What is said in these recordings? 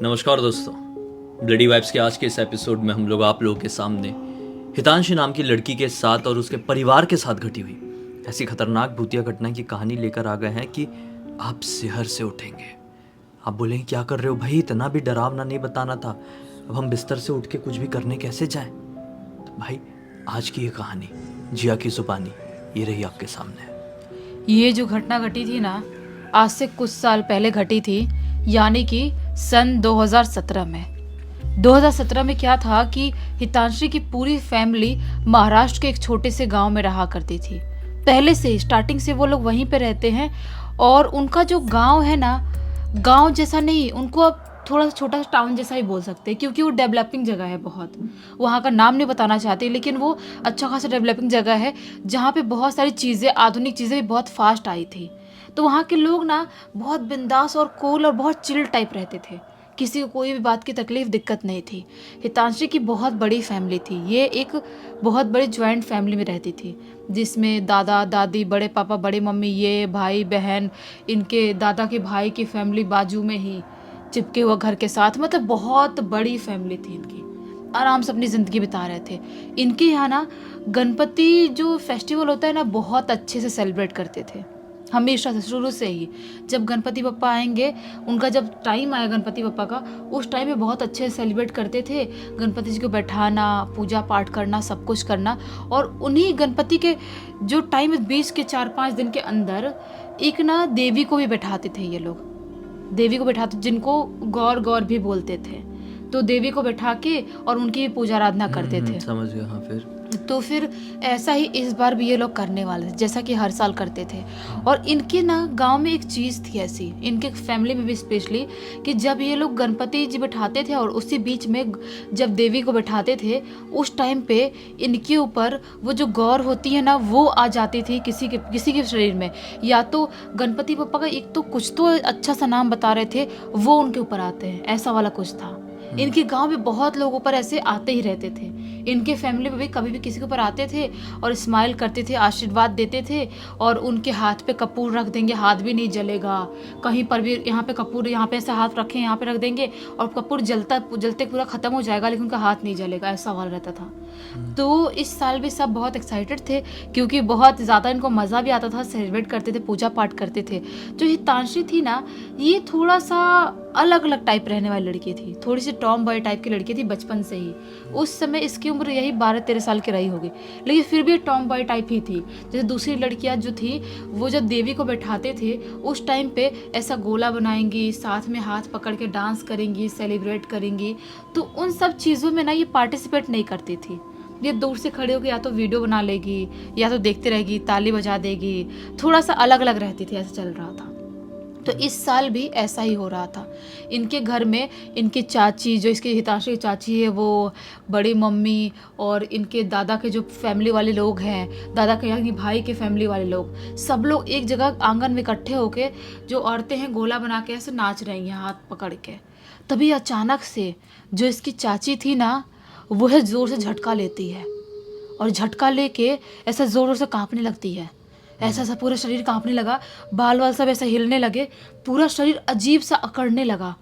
नमस्कार दोस्तों, bloody vibes के आज के इस एपिसोड में हम लोग आप लोगों के सामने हितांशी नाम की लड़की के साथ और उसके परिवार के साथ घटी हुई ऐसी खतरनाक भूतिया घटना की कहानी लेकर आ गए हैं कि आप सिहर से उठेंगे। आप बोलेंगे क्या कर रहे हो भाई, इतना भी डरावना नहीं बताना था, अब हम बिस्तर से उठ के कुछ भी करने कैसे जाएं? तो भाई आज की ये कहानी जिया की जुबानी ये रही आपके सामने। ये जो घटना घटी थी ना, आज से कुछ साल पहले घटी थी, यानी कि सन 2017 में। 2017 में क्या था कि हितांशी की पूरी फैमिली महाराष्ट्र के एक छोटे से गांव में रहा करती थी। पहले से स्टार्टिंग से वो लोग वहीं पे रहते हैं और उनका जो गांव है ना, गांव जैसा नहीं, उनको अब थोड़ा सा छोटा सा टाउन जैसा ही बोल सकते हैं, क्योंकि वो डेवलपिंग जगह है बहुत। वहाँ का नाम नहीं बताना चाहती, लेकिन वो अच्छा खासा डेवलपिंग जगह है जहाँ पे बहुत सारी चीज़ें, आधुनिक चीज़ें भी बहुत फास्ट आई थी। तो वहाँ के लोग ना बहुत बिंदास और कूल और बहुत चिल टाइप रहते थे। किसी को कोई भी बात की तकलीफ दिक्कत नहीं थी। हितांशी की बहुत बड़ी फैमिली थी। ये एक बहुत बड़ी ज्वाइंट फैमिली में रहती थी, जिसमें दादा दादी, बड़े पापा, बड़ी मम्मी, ये भाई बहन, इनके दादा के भाई की फैमिली बाजू में ही चिपके हुआ घर के साथ, मतलब बहुत बड़ी फैमिली थी इनकी। आराम से अपनी ज़िंदगी बिता रहे थे। इनके यहाँ ना गणपति जो फेस्टिवल होता है ना, बहुत अच्छे से सेलिब्रेट करते थे, हमेशा से, शुरू से ही। जब गणपति बप्पा आएंगे, उनका जब टाइम आया गणपति बप्पा का, उस टाइम में बहुत अच्छे से सेलिब्रेट करते थे। गणपति जी को बैठाना, पूजा पाठ करना, सब कुछ करना। और उन्हीं गणपति के जो टाइम, बीच के 4-5 दिन के अंदर एक ना देवी को भी बैठाते थे ये लोग। देवी को बैठाते, जिनको गौर गौर भी बोलते थे। तो देवी को बैठा के और उनकी पूजा आराधना करते थे। समझ गया। हाँ, फिर ऐसा ही इस बार भी ये लोग करने वाले थे, जैसा कि हर साल करते थे। और इनके ना गांव में एक चीज़ थी ऐसी, इनके फैमिली में भी स्पेशली, कि जब ये लोग गणपति जी बैठाते थे और उसी बीच में जब देवी को बैठाते थे, उस टाइम पे इनके ऊपर वो जो गौर होती है ना, वो आ जाती थी किसी के शरीर में। या तो गणपति पप्पा का एक तो कुछ तो अच्छा सा नाम बता रहे थे, वो उनके ऊपर आते हैं, ऐसा वाला कुछ था। इनके गांव में बहुत लोगों पर ऐसे आते ही रहते थे। इनके फैमिली में भी कभी भी किसी के ऊपर आते थे और स्माइल करते थे, आशीर्वाद देते थे। और उनके हाथ पे कपूर रख देंगे, हाथ भी नहीं जलेगा कहीं पर भी। यहाँ पे कपूर, यहाँ पे ऐसे हाथ रखें, यहाँ पे रख देंगे और कपूर जलते पूरा खत्म हो जाएगा, लेकिन उनका हाथ नहीं जलेगा, ऐसा वाला रहता था। तो इस साल भी सब बहुत एक्साइटेड थे, क्योंकि बहुत ज़्यादा इनको मज़ा भी आता था, सेलिब्रेट करते थे, पूजा पाठ करते थे। जो हितांशी थी ना, ये थोड़ा सा अलग अलग टाइप रहने वाली लड़की थी, थोड़ी सी टॉम बॉय टाइप की लड़की थी बचपन से ही। उस समय इसकी उम्र यही 12-13 साल की रही होगी, लेकिन फिर भी टॉम बॉय टाइप ही थी। जैसे दूसरी लड़कियां जो थी, वो जब देवी को बैठाते थे उस टाइम पे ऐसा गोला बनाएंगी, साथ में हाथ पकड़ के डांस करेंगी, सेलिब्रेट करेंगी। तो उन सब चीज़ों में ना ये पार्टिसिपेट नहीं करती थी। ये दूर से खड़े होकर या तो वीडियो बना लेगी, या तो देखते रहेगी, ताली बजा देगी, थोड़ा सा अलग अलग रहती थी, ऐसा चल रहा था। तो इस साल भी ऐसा ही हो रहा था। इनके घर में इनकी चाची, जो इसकी हितांशी की चाची है, वो बड़ी मम्मी और इनके दादा के जो फैमिली वाले लोग हैं, दादा के यानी भाई के फैमिली वाले लोग, सब लोग एक जगह आंगन में इकट्ठे होके, जो औरतें हैं गोला बना के ऐसे नाच रही हैं हाथ पकड़ के। तभी अचानक से जो इसकी चाची थी ना, वो है ज़ोर से झटका लेती है, और झटका लेके ऐसा ज़ोर ज़ोर से काँपने लगती है। ऐसा सा पूरा शरीर कांपने लगा, बाल वाल सब ऐसे हिलने लगे, पूरा शरीर अजीब सा अकड़ने लगा।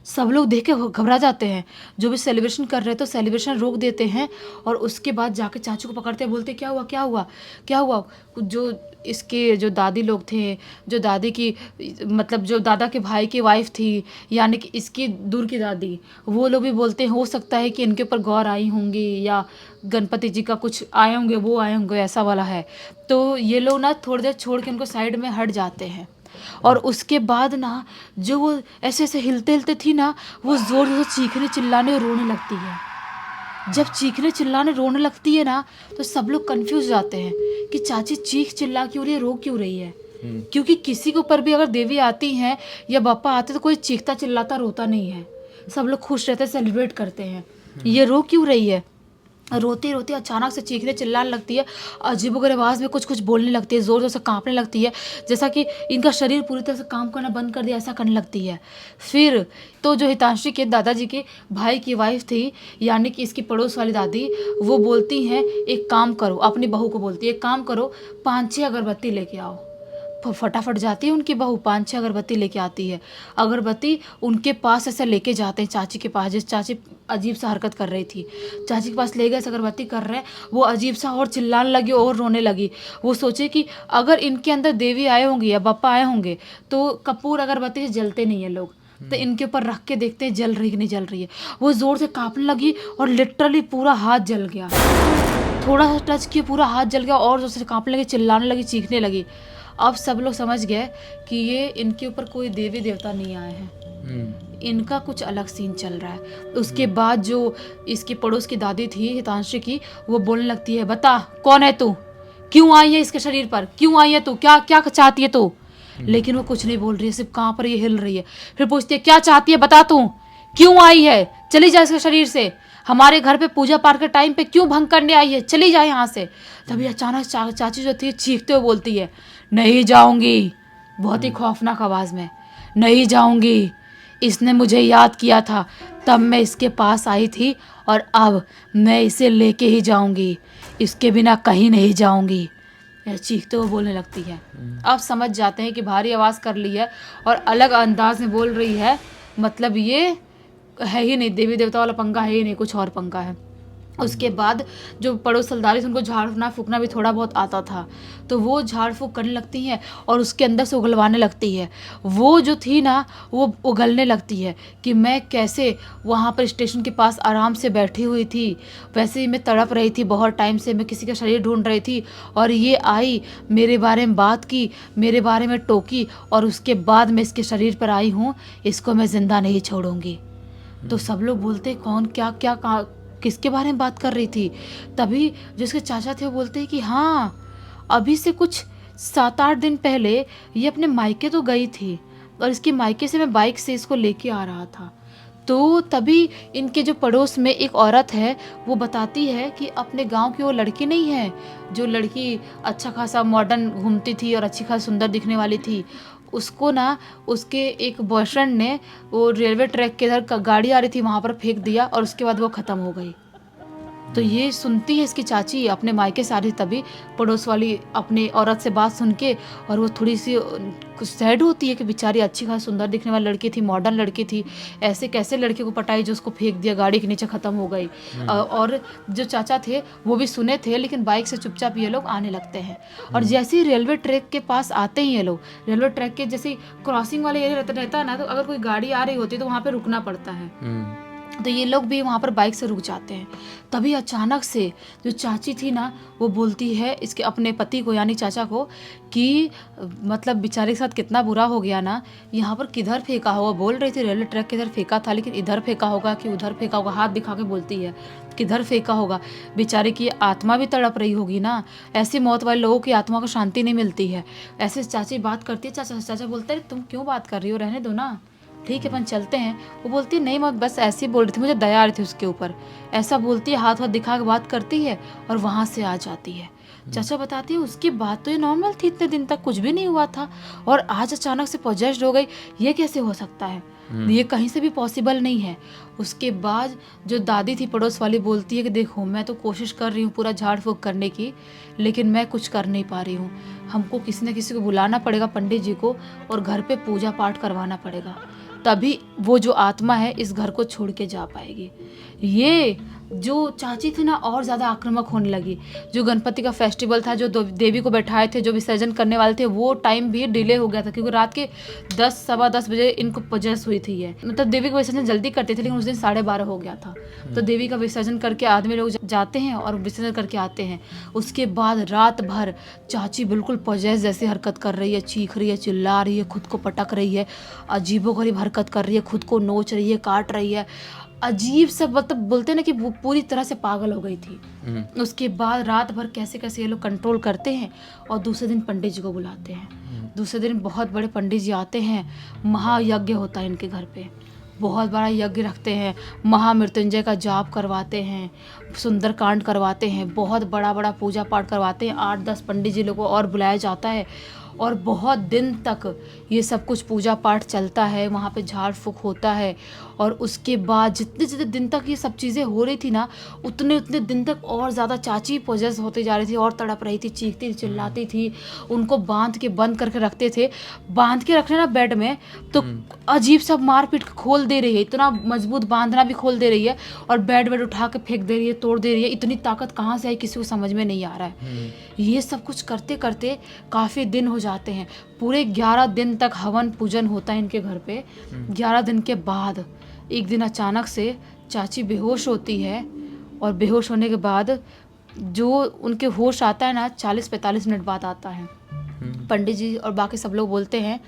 सब लोग देख के घबरा जाते हैं, जो भी सेलिब्रेशन कर रहे हैं तो सेलिब्रेशन रोक देते हैं, और उसके बाद जाके चाचू को पकड़ते हैं, बोलते क्या हुआ क्या हुआ क्या हुआ। जो इसके जो दादी लोग थे, जो दादी की, मतलब जो दादा के भाई की वाइफ थी, यानी कि इसकी दूर की दादी, वो लोग भी बोलते हैं हो सकता है कि इनके ऊपर गौर आई होंगी, या गणपति जी का कुछ आए होंगे, वो आए होंगे, ऐसा वाला है। तो ये लोग ना थोड़ी देर छोड़ के उनको साइड में हट जाते हैं। और उसके बाद ना, जो वो ऐसे ऐसे हिलते हिलते थी ना, वो ज़ोर ज़ोर से चीखने चिल्लाने और रोने लगती है। जब चीखने चिल्लाने रोने लगती है ना, तो सब लोग कंफ्यूज हो जाते हैं कि चाची चीख चिल्ला क्यों रही है, रो क्यों रही है। क्योंकि किसी के ऊपर भी अगर देवी आती हैं या बापा आते तो कोई चीखता चिल्लाता रोता नहीं है, सब लोग खुश रहते, सेलिब्रेट करते हैं। ये रो क्यों रही है। रोती रोती अचानक से चीखने चिल्लाने लगती है, अजीबोगरीब आवाज़ में कुछ कुछ बोलने लगती है, ज़ोर ज़ोर से कांपने लगती है, जैसा कि इनका शरीर पूरी तरह से काम करना बंद कर दिया, ऐसा करने लगती है। फिर तो जो हितांशी के दादाजी के भाई की वाइफ थी, यानी कि इसकी पड़ोस वाली दादी, वो बोलती हैं एक काम करो, अपनी बहू को बोलती है एक काम करो, 5-6 अगरबत्ती लेके आओ। फटाफट जाती है उनकी बहू, 5-6 अगरबत्ती लेके आती है। अगरबत्ती उनके पास ऐसे लेके जाते हैं चाची के पास, जिस चाची अजीब सा हरकत कर रही थी, चाची के पास ले गए, अगरबत्ती कर रहे हैं, वो अजीब सा और चिल्लाने लगी और रोने लगी। वो सोचे कि अगर इनके अंदर देवी आए होंगे या बप्पा आए होंगे तो कपूर अगरबत्ती से जलते नहीं है लोग, तो इनके ऊपर रख के देखते हैं जल रही कि नहीं जल रही है। वो जोर से कांपने लगी और लिटरली पूरा हाथ जल गया, थोड़ा सा टच किया पूरा हाथ जल गया और जोर से कांपने लगी, चिल्लाने लगी, चीखने लगी। अब सब लोग समझ गए कि ये इनके ऊपर कोई देवी देवता नहीं आए हैं, इनका कुछ अलग सीन चल रहा है। उसके बाद जो इसके पड़ोस की दादी थी हितांशी की, वो बोलने लगती है, बता कौन है तू, क्यों आई है इसके शरीर पर, क्यों आई है तू, क्या क्या चाहती है तू। लेकिन वो कुछ नहीं बोल रही है, सिर्फ कहाँ पर ये हिल रही है। फिर पूछती है, क्या चाहती है बता, तू क्यों आई है, चली जा इसके शरीर से, हमारे घर पे पूजा पाठ के टाइम पे क्यों भंग करने आई है, चली जाए यहाँ से। तभी अचानक चाची जो थी चीखते हुए बोलती है, नहीं जाऊंगी, बहुत ही खौफनाक आवाज में, नहीं जाऊंगी, इसने मुझे याद किया था तब मैं इसके पास आई थी और अब मैं इसे लेके ही जाऊंगी, इसके बिना कहीं नहीं जाऊंगी। चीखते हुए बोलने लगती है। अब समझ जाते हैं कि भारी आवाज़ कर ली है और अलग अंदाज में बोल रही है, मतलब ये है ही नहीं, देवी देवता वाला पंगा है ही नहीं, कुछ और पंगा है। उसके बाद जो पड़ोस सलदारी से उनको झाड़ना फूकना भी थोड़ा बहुत आता था, तो वो झाड़ फूक करने लगती हैं और उसके अंदर से उगलवाने लगती है। वो जो थी ना, वो उगलने लगती है कि मैं कैसे वहाँ पर स्टेशन के पास आराम से बैठी हुई थी, वैसे ही मैं तड़प रही थी, बहुत टाइम से मैं किसी का शरीर ढूंढ रही थी और ये आई, मेरे बारे में बात की, मेरे बारे में टोकी और उसके बाद मैं इसके शरीर पर आई हूँ, इसको मैं ज़िंदा नहीं छोड़ूंगी। तो सब लोग बोलते कौन क्या क्या किसके बारे में बात कर रही थी। तभी जिसके चाचा थे वो बोलते हैं कि हाँ, अभी से कुछ 7-8 दिन पहले ये अपने मायके तो गई थी और इसके मायके से मैं बाइक से इसको लेके आ रहा था। तो तभी इनके जो पड़ोस में एक औरत है, वो बताती है कि अपने गांव की वो लड़की नहीं है, जो लड़की अच्छा खासा मॉडर्न घूमती थी और अच्छी खासी सुंदर दिखने वाली थी, उसको ना उसके एक बॉयफ्रेंड ने वो रेलवे ट्रैक के इधर गाड़ी आ रही थी वहाँ पर फेंक दिया और उसके बाद वो ख़त्म हो गई। तो ये सुनती है इसकी चाची अपने मायके से आ रही, तभी पड़ोस वाली अपनी औरत से बात सुन के, और वो थोड़ी सी सैड होती है कि बेचारी अच्छी खासी सुंदर दिखने वाली लड़की थी, मॉडर्न लड़की थी, ऐसे कैसे लड़के को पटाई जो उसको फेंक दिया गाड़ी के नीचे, ख़त्म हो गई। और जो चाचा थे वो भी सुने थे, लेकिन बाइक से चुपचाप ये लोग आने लगते हैं। और जैसे ही रेलवे ट्रैक के पास आते ही ये लोग, रेलवे ट्रैक के जैसे क्रॉसिंग वाले एरिया रहता है ना, तो अगर कोई गाड़ी आ रही होती है तो वहाँ पर रुकना पड़ता है, तो ये लोग भी वहाँ पर बाइक से रुक जाते हैं। तभी अचानक से जो चाची थी ना, वो बोलती है इसके अपने पति को, यानी चाचा को, कि मतलब बेचारे के साथ कितना बुरा हो गया ना, यहाँ पर किधर फेंका होगा। बोल रही थी रेलवे ट्रैक किधर फेंका था, लेकिन इधर फेंका होगा कि उधर फेंका होगा, हाथ दिखा के बोलती है किधर फेंका होगा। बेचारे की आत्मा भी तड़प रही होगी ना, ऐसी मौत वाले लोगों की आत्मा को शांति नहीं मिलती है। ऐसे चाची बात करती है, चाचा बोलता है तुम क्यों बात कर रही हो, रहने दो ना, ठीक है अपन चलते हैं। वो बोलती है नहीं, मैं बस ऐसे ही बोल रही थी, मुझे दया आ रही थी उसके ऊपर, ऐसा बोलती है, हाथ दिखा के बात करती है और वहाँ से आ जाती है। चाचा बताती है उसकी बात तो ये नॉर्मल थी, इतने दिन तक कुछ भी नहीं हुआ था और आज अचानक से पोजेस्ड हो गई, ये कैसे हो सकता है, ये कहीं से भी पॉसिबल नहीं है। उसके बाद जो दादी थी पड़ोस वाली बोलती है कि देखो मैं तो कोशिश कर रही हूँ पूरा झाड़ फूक करने की, लेकिन मैं कुछ कर नहीं पा रही हूँ, हमको किसी न किसी को बुलाना पड़ेगा, पंडित जी को, और घर पे पूजा पाठ करवाना पड़ेगा, तभी वो जो आत्मा है इस घर को छोड़ के जा पाएगी। ये जो चाची थी ना और ज़्यादा आक्रामक होने लगी। जो गणपति का फेस्टिवल था, जो देवी को बैठाए थे, जो विसर्जन करने वाले थे, वो टाइम भी डिले हो गया था, क्योंकि रात के 10-10:15 बजे इनको पजेस हुई थी। ये मतलब देवी का विसर्जन जल्दी करते थे, लेकिन उस दिन 12:30 हो गया था। तो देवी का विसर्जन करके आदमी लोग जाते हैं और विसर्जन करके आते हैं। उसके बाद रात भर चाची बिल्कुल पजेस जैसी हरकत कर रही है, चीख रही है, चिल्ला रही है, खुद को पटक रही है, अजीबोगरीब हरकत कर रही है, खुद को नोच रही है, काट रही है, अजीब सा, मतलब बोलते ना कि वो पूरी तरह से पागल हो गई थी। उसके बाद रात भर कैसे कैसे ये लोग कंट्रोल करते हैं और दूसरे दिन पंडित जी को बुलाते हैं। दूसरे दिन बहुत बड़े पंडित जी आते हैं, महायज्ञ होता है इनके घर पे, बहुत बड़ा यज्ञ रखते हैं, महामृत्युंजय का जाप करवाते हैं, सुंदरकांड करवाते हैं, बहुत बड़ा बड़ा पूजा पाठ करवाते हैं। 8-10 पंडित जी लोगों को और बुलाया जाता है और बहुत दिन तक ये सब कुछ पूजा पाठ चलता है, वहाँ पे झाड़ फूँक होता है। और उसके बाद जितने जितने दिन तक ये सब चीज़ें हो रही थी ना, उतने उतने दिन तक और ज़्यादा चाची पोजेस होती जा रही थी और तड़प रही थी, चीखती थी, चिल्लाती थी। उनको बांध के बंद करके रखते थे, बांध के रखने ना बेड में तो अजीब सा मार पीट के खोल दे रही है, इतना मजबूत बांधना भी खोल दे रही है और बेड उठा के फेंक दे रही है, तोड़ दे रही है। इतनी ताकत कहाँ से आई किसी को समझ में नहीं आ रहा है। ये सब कुछ करते करते काफ़ी दिन हो जाते हैं, पूरे 11 दिन तक हवन पूजन होता है इनके घर पे। 11 दिन के बाद एक दिन अचानक से चाची बेहोश होती है और बेहोश होने के बाद जो उनके होश आता है ना 40-45 मिनट बाद आता है। पंडित जी और बाकी सब लोग बोलते हैं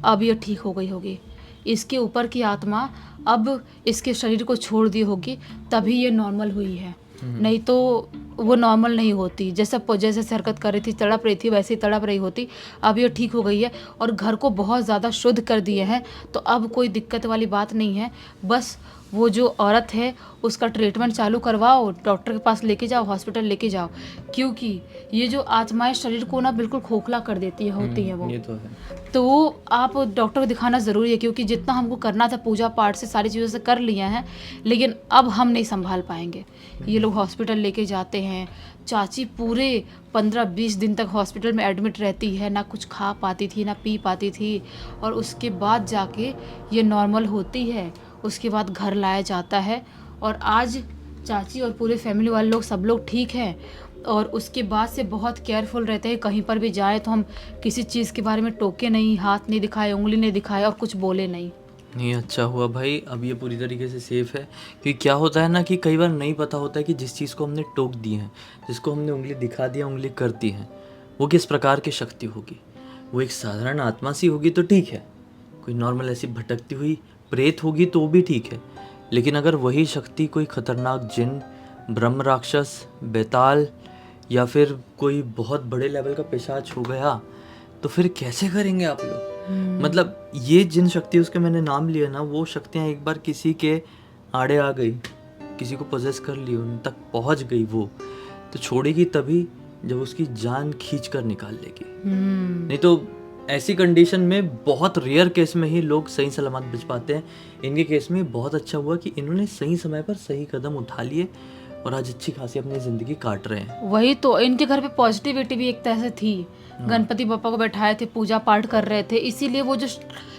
अब ये ठीक हो गई होगी, इसके ऊपर की आत्मा अब इसके शरीर को छोड़ दी होगी, तभी ये नॉर्मल हुई है, नहीं तो वो नॉर्मल नहीं होती। जैसे हरकत कर रही थी, तड़प रही थी, वैसे ही तड़प रही होती। अब ये ठीक हो गई है और घर को बहुत ज़्यादा शुद्ध कर दिए हैं, तो अब कोई दिक्कत वाली बात नहीं है। बस वो जो औरत है उसका ट्रीटमेंट चालू करवाओ, डॉक्टर के पास लेके जाओ, हॉस्पिटल लेके जाओ, क्योंकि ये जो आत्माएं शरीर को ना बिल्कुल खोखला कर देती है, होती है वो। ये तो है। तो आप डॉक्टर को दिखाना ज़रूरी है, क्योंकि जितना हमको करना था पूजा पाठ से सारी चीज़ों से कर लिया है, लेकिन अब हम नहीं संभाल पाएंगे। ये लोग हॉस्पिटल लेके जाते हैं। चाची पूरे 15-20 दिन तक हॉस्पिटल में एडमिट रहती है, ना कुछ खा पाती थी ना पी पाती थी, और उसके बाद जाके ये नॉर्मल होती है। उसके बाद घर लाया जाता है और आज चाची और पूरे फैमिली वाले लोग सब लोग ठीक हैं। और उसके बाद से बहुत केयरफुल रहते हैं, कहीं पर भी जाए तो हम किसी चीज़ के बारे में टोके नहीं, हाथ नहीं दिखाए, उंगली नहीं दिखाए और कुछ बोले नहीं। नहीं, अच्छा हुआ भाई, अब ये पूरी तरीके से सेफ़ है। क्योंकि क्या होता है ना कि कई बार नहीं पता होता है कि जिस चीज़ को हमने टोक दी है, जिसको हमने उंगली दिखा दिया, उंगली करती है, वो किस प्रकार की शक्ति होगी। वो एक साधारण आत्मा सी होगी तो ठीक है, कोई नॉर्मल ऐसी भटकती हुई प्रेत होगी तो भी ठीक है, लेकिन अगर वही शक्ति कोई खतरनाक जिन, ब्रह्म राक्षस, बेताल या फिर कोई बहुत बड़े लेवल का पिशाच हो गया, तो फिर कैसे करेंगे आप लोग। मतलब ये जिन शक्ति उसके मैंने नाम लिया ना, वो शक्तियाँ एक बार किसी के आड़े आ गई, किसी को पोजेस कर ली, उन तक पहुंच गई, वो तो छोड़ेगी तभी जब उसकी जान खींच कर निकाल लेगी। नहीं तो ऐसी कंडीशन में बहुत रेयर केस में ही लोग सही सलामत बच पाते हैं। इनके केस में बहुत अच्छा हुआ कि इन्होंने सही समय पर सही कदम उठा लिए और आज अच्छी खासी अपनी ज़िंदगी काट रहे हैं। वही तो, इनके घर पे पॉजिटिविटी भी एक तरह से थी। गणपति बप्पा को बैठाए थे, पूजा पाठ कर रहे थे, इसीलिए वो जो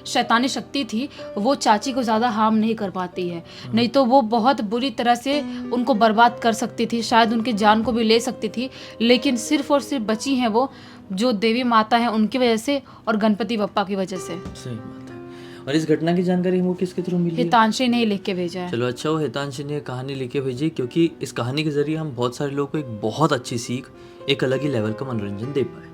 शैतानी शक्ति थी वो चाची को ज़्यादा हार्म नहीं कर पाती है। नहीं तो वो बहुत बुरी तरह से उनको बर्बाद कर सकती थी, शायद उनकी जान को भी ले सकती थी। लेकिन सिर्फ और सिर्फ बची हैं वो जो देवी माता है उनकी वजह से और गणपति बप्पा की वजह से। सही बात है। और इस घटना की जानकारी हमको किसके थ्रू मिली? हितांशी ने लिख के भेजा है। चलो अच्छा हो, हितांशी ने कहानी लिख के भेजी, क्योंकि इस कहानी के जरिए हम बहुत सारे लोगों को एक बहुत अच्छी सीख, एक अलग ही लेवल का मनोरंजन दे पाए।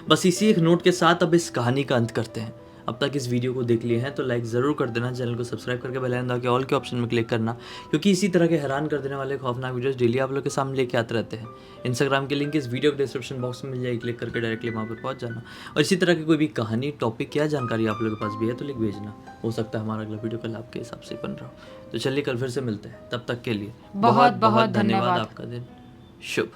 बस इसी एक नोट के साथ अब इस कहानी का अंत करते हैं। अब तक इस वीडियो को देख लिए हैं तो लाइक ज़रूर कर देना, चैनल को सब्सक्राइब करके बेल आइकन दबा के ऑल के ऑप्शन में क्लिक करना, क्योंकि इसी तरह के हैरान कर देने वाले खौफनाक वीडियोस डेली आप लोग के सामने लेके आते रहते हैं। इंस्टाग्राम की लिंक इस वीडियो के डिस्क्रिप्शन बॉक्स में मिल जाएगी, क्लिक करके डायरेक्टली वहाँ पर पहुँच जाना। और इसी तरह की कोई भी कहानी, टॉपिक या जानकारी आप लोगों के पास भी है तो लिख भेजना, हो सकता है हमारा अगला वीडियो कल आपके हिसाब से बन रहा हो। तो चलिए कल फिर से मिलते हैं, तब तक के लिए बहुत बहुत धन्यवाद। आपका दिन शुभ।